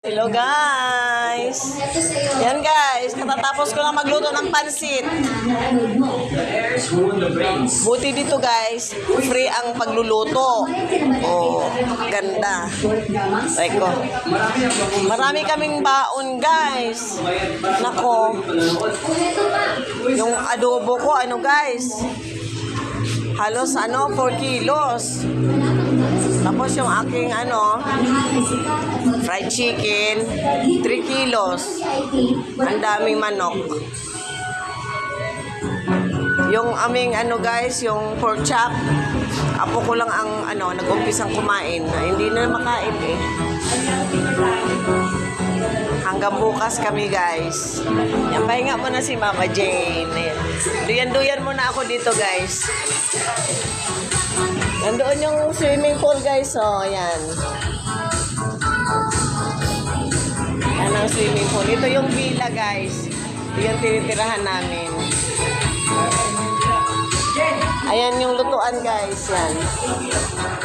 Hello guys! Yan guys, katatapos ko lang magluto ng pansit. Buti dito guys, free ang pagluluto. Oh, ganda. Teko. Marami kaming baon guys. Nako. Yung adobo ko, ano guys? Halos 4 kilos. Tapos yung aking fried chicken, 3 kilos. Ang daming manok. Yung aming guys, yung pork chop, apo ko lang ang nag-umpisang kumain. Hindi na makain eh. Hanggang bukas kami guys. Yan, pahinga muna si Mama Jane. Duyan-duyan muna ako dito guys. Nandoon yung swimming pool guys, oh, yan. Yan ang swimming pool. Ito yung villa guys. Ito yung tinitirahan namin. Ayan yung lutuan guys, yan.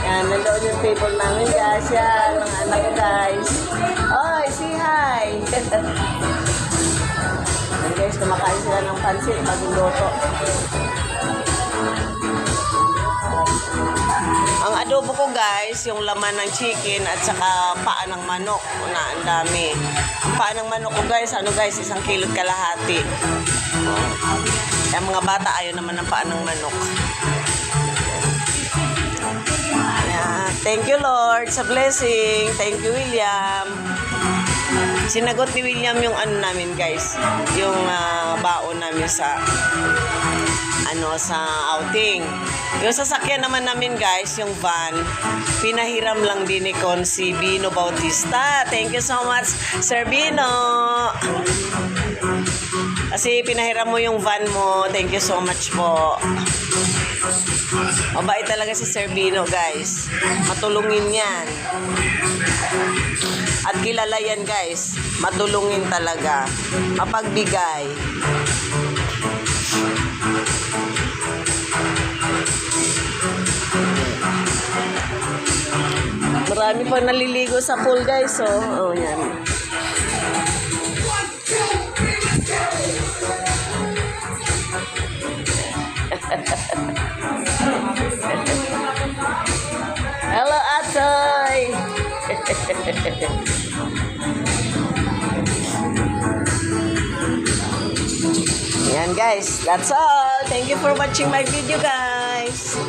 Yan, nandoon yung table namin guys, yan. Mga anak guys. Oy, say hi! Yan guys, kumakain sila ng pansit, bagong luto. Ang adobo ko guys, yung laman ng chicken at saka paa ng manok. Ang dami. Ang paa ng manok ko guys, 1 kilot kalahati. Kaya mga bata ayaw naman ng paa ng manok. Yeah. Thank you Lord sa blessing. Thank you William. Sinagot ni William yung namin guys, yung baon namin sa outing. Yung sasakyan naman namin guys, yung van, pinahiram lang din ni si Bino Bautista. Thank you so much, Sir Bino. Kasi pinahiram mo yung van mo. Thank you so much po. Mabait talaga si Sir Bino guys. Matulungin yan. At kilala yan guys. Matulungin talaga. Mapagbigay. Marami pang naliligo sa pool guys, oh. Oh, yan. Hello, Atoy! Yan guys, that's all. Thank you for watching my video guys.